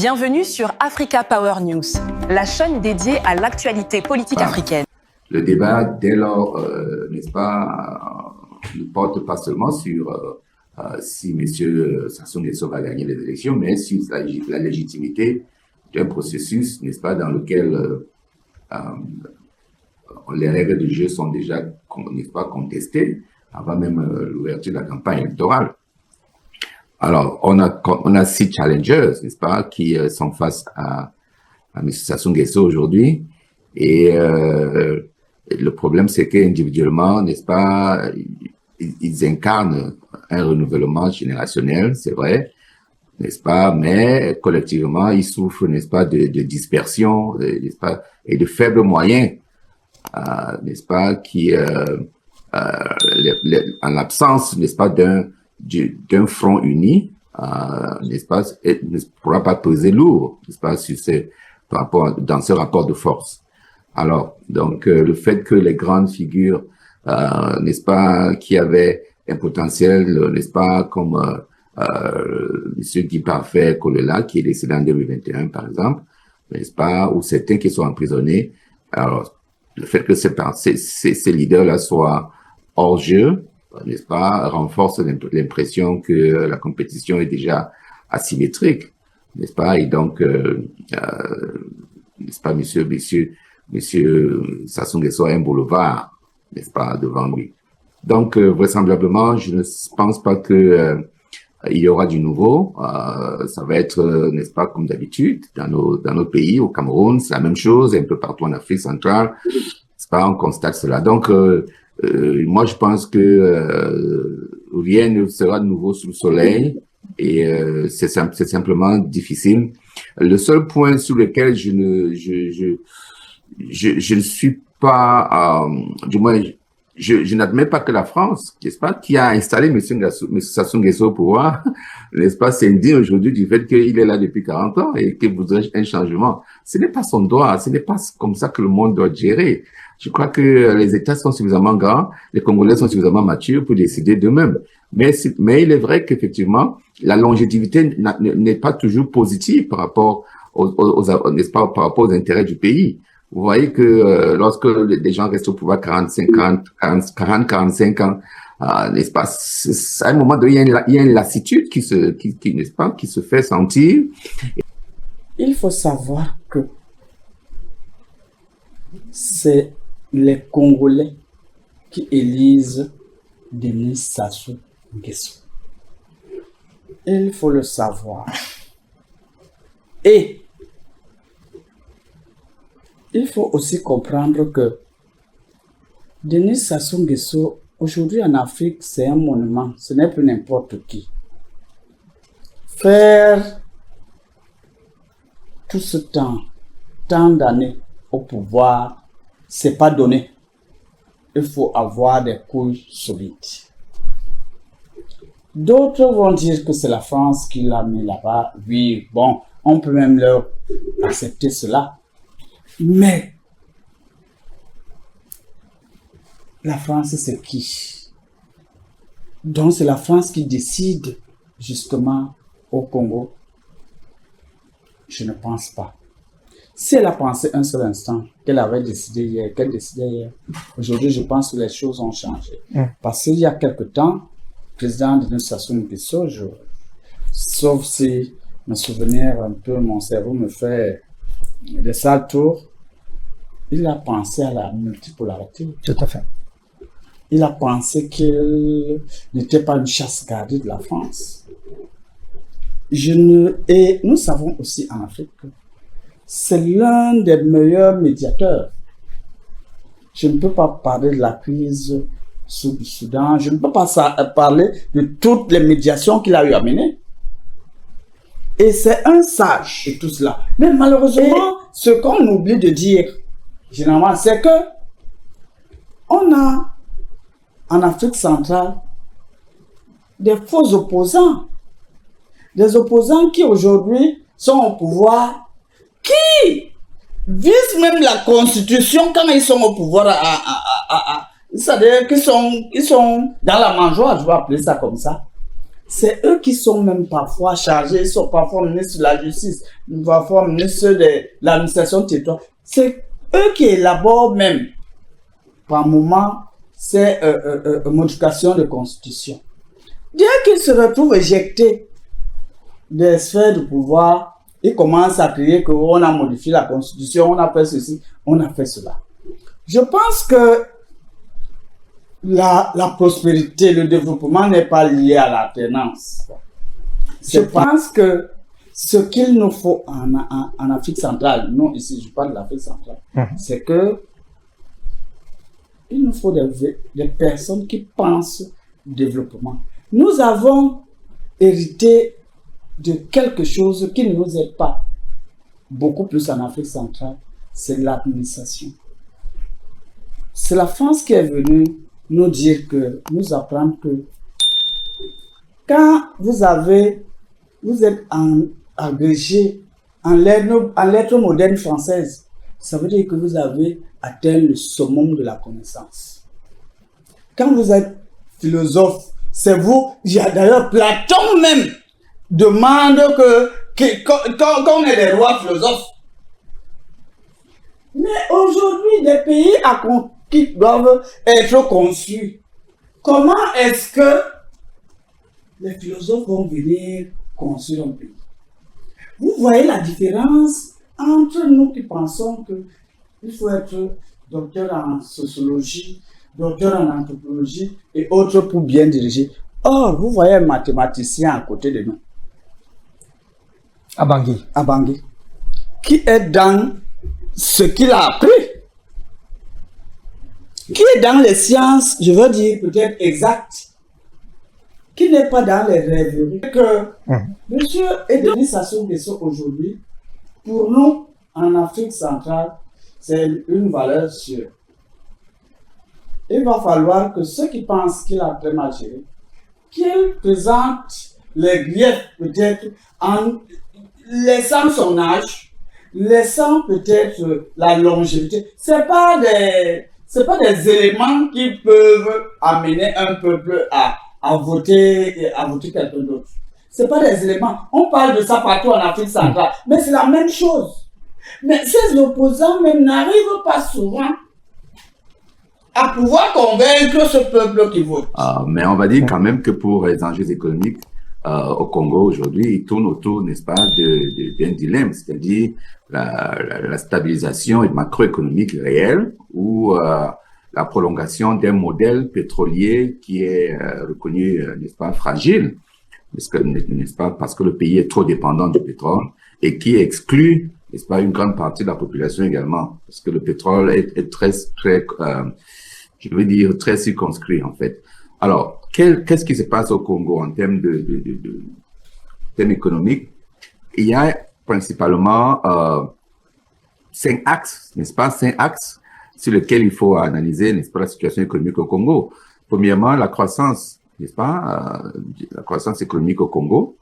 Bienvenue sur Africa Power News, la chaîne dédiée à l'actualité politique africaine. Le débat, dès lors, n'est-ce pas, ne porte pas seulement sur si M. Sassou Nguesso va gagner les élections, mais sur la légitimité d'un processus, n'est-ce pas, dans lequel les règles du jeu sont déjà, n'est-ce pas, contestées avant même l'ouverture de la campagne électorale. Alors, on a 6 challengers, n'est-ce pas, qui sont face à M. Sassou Nguesso aujourd'hui. Et le problème, c'est qu'individuellement, n'est-ce pas, ils incarnent un renouvellement générationnel, c'est vrai, n'est-ce pas, mais collectivement, ils souffrent, n'est-ce pas, de dispersion, n'est-ce pas, et de faibles moyens, n'est-ce pas, qui, en l'absence, n'est-ce pas, d'un front uni, n'est-ce pas, ne pourra pas peser lourd, n'est-ce pas, dans ce rapport de force. Alors, donc, le fait que les grandes figures, n'est-ce pas, qui avaient un potentiel, n'est-ce pas, comme M. Guy Parfait Kolela, qui est décédé en 2021, par exemple, n'est-ce pas, ou certains qui sont emprisonnés. Alors, le fait que ces leaders-là soient hors jeu, n'est-ce pas, renforce l'impression que la compétition est déjà asymétrique, n'est-ce pas, et donc, n'est-ce pas, monsieur Sassou Nguesso a un boulevard, n'est-ce pas, devant lui. Donc, vraisemblablement, je ne pense pas que il y aura du nouveau. Ça va être, n'est-ce pas, comme d'habitude, dans nos pays, au Cameroun, c'est la même chose, un peu partout en Afrique centrale, n'est-ce pas, on constate cela. Donc, moi, je pense que rien ne sera de nouveau sous le soleil et c'est simplement difficile. Le seul point sur lequel je ne suis pas, du moins, je n'admets pas que la France, n'est-ce pas, qui a installé M. Sassou Nguesso au pouvoir, n'est-ce pas, s'indigne aujourd'hui du fait qu'il est là depuis 40 ans et qu'il voudrait un changement. Ce n'est pas son droit, ce n'est pas comme ça que le monde doit gérer. Je crois que les États sont suffisamment grands, les Congolais sont suffisamment matures pour décider d'eux-mêmes. Mais il est vrai qu'effectivement, la longévité n'est pas toujours positive par rapport n'est-ce pas, par rapport aux intérêts du pays. Vous voyez que lorsque les gens restent au pouvoir 45 ans, n'est-ce pas, à un moment donné, il y a une lassitude n'est-ce pas, qui se fait sentir. Il faut savoir que c'est les Congolais qui élisent Denis Sassou Nguesso. Il faut le savoir. Et il faut aussi comprendre que Denis Sassou Nguesso, aujourd'hui en Afrique, c'est un monument, ce n'est plus n'importe qui. Faire tout ce temps, tant d'années au pouvoir, c'est pas donné. Il faut avoir des couilles solides. D'autres vont dire que c'est la France qui l'a mis là-bas. Oui, bon, on peut même leur accepter cela. Mais la France, c'est qui? Donc, c'est la France qui décide justement au Congo? Je ne pense pas. Si elle a pensé un seul instant qu'elle avait décidé hier, qu'elle décidait hier, aujourd'hui, je pense que les choses ont changé. Parce qu'il y a quelque temps, le président Denis Sassou Nguesso, sauf si me souvenir un peu, mon cerveau me fait des sales tours, il a pensé à la multipolarité. Tout à fait. Il a pensé qu'il n'était pas une chasse gardée de la France. Et nous savons aussi en Afrique que c'est l'un des meilleurs médiateurs. Je ne peux pas parler de la crise du Soudan, je ne peux pas parler de toutes les médiations qu'il a eu à mener. Et c'est un sage de tout cela. Mais malheureusement, ce qu'on oublie de dire, généralement, c'est que on a en Afrique centrale des faux opposants. Des opposants qui aujourd'hui sont au pouvoir, qui visent même la constitution quand ils sont au pouvoir. C'est-à-dire qu'ils sont dans la mangeoire, je vais appeler ça comme ça. c'est eux qui sont même parfois chargés, ils sont parfois ministres de la justice, parfois ministres de l'administration territoriale. C'est eux qui élaborent même, par moment, ces modifications de constitution. Dès qu'ils se retrouvent éjectés des sphères de pouvoir, ils commencent à crier qu'on a modifié la constitution, on a fait ceci, on a fait cela. Je pense que la prospérité, le développement n'est pas lié à l'alternance. Je pense que ce qu'il nous faut en Afrique centrale, non ici je parle de l'Afrique centrale, c'est que il nous faut des personnes qui pensent au développement. Nous avons hérité de quelque chose qui ne nous aide pas beaucoup plus en Afrique centrale, c'est l'administration. C'est la France qui est venue nous dire nous apprendre que quand vous êtes agrégé en lettres modernes françaises, ça veut dire que vous avez atteint le summum de la connaissance. Quand vous êtes philosophe, c'est vous, il y a d'ailleurs Platon même demande qu'on ait des rois philosophes. Mais aujourd'hui, des pays qui doivent être conçus, comment est-ce que les philosophes vont venir construire un pays? Vous voyez la différence entre nous qui pensons qu'il faut être docteur en sociologie, docteur en anthropologie et autres pour bien diriger. Or, vous voyez un mathématicien à côté de nous. À Bangui. À Bangui. Qui est dans ce qu'il a appris. Qui est dans les sciences, je veux dire peut-être exactes. Qui n'est pas dans les rêveries. Que Monsieur Denis Sassou Nguesso aujourd'hui, pour nous, en Afrique centrale, c'est une valeur sûre. Il va falloir que ceux qui pensent qu'il a très mal géré, qu'il présente les griefs peut-être en laissant son âge, laissant peut-être la longévité. C'est pas des éléments qui peuvent amener un peuple à voter quelqu'un d'autre. C'est pas des éléments. On parle de ça partout en Afrique centrale, mais c'est la même chose. Mais ces opposants même n'arrivent pas souvent à pouvoir convaincre ce peuple qui vote. Mais on va dire quand même que pour les enjeux économiques au Congo aujourd'hui, ils tournent autour, n'est-ce pas, d'un dilemme, c'est-à-dire la stabilisation macroéconomique réelle ou la prolongation d'un modèle pétrolier qui est reconnu, n'est-ce pas, fragile, n'est-ce pas, parce que le pays est trop dépendant du pétrole et qui exclut, n'est-ce pas, une grande partie de la population également, parce que le pétrole est très, je veux dire, très circonscrit, en fait. Alors, qu'est-ce qui se passe au Congo en termes thème économique? Il y a principalement 5 axes, n'est-ce pas, 5 axes sur lesquels il faut analyser, n'est-ce pas, la situation économique au Congo. Premièrement, la croissance, n'est-ce pas, la croissance économique au Congo.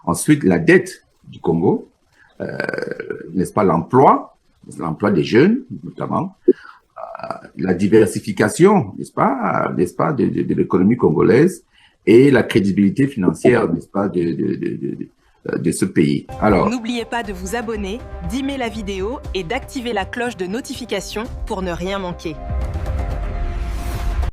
Ensuite, la dette du Congo, n'est-ce pas, l'emploi des jeunes, notamment. La diversification, n'est-ce pas, de l'économie congolaise et la crédibilité financière, n'est-ce pas, de ce pays. Alors, n'oubliez pas de vous abonner, d'aimer la vidéo et d'activer la cloche de notification pour ne rien manquer.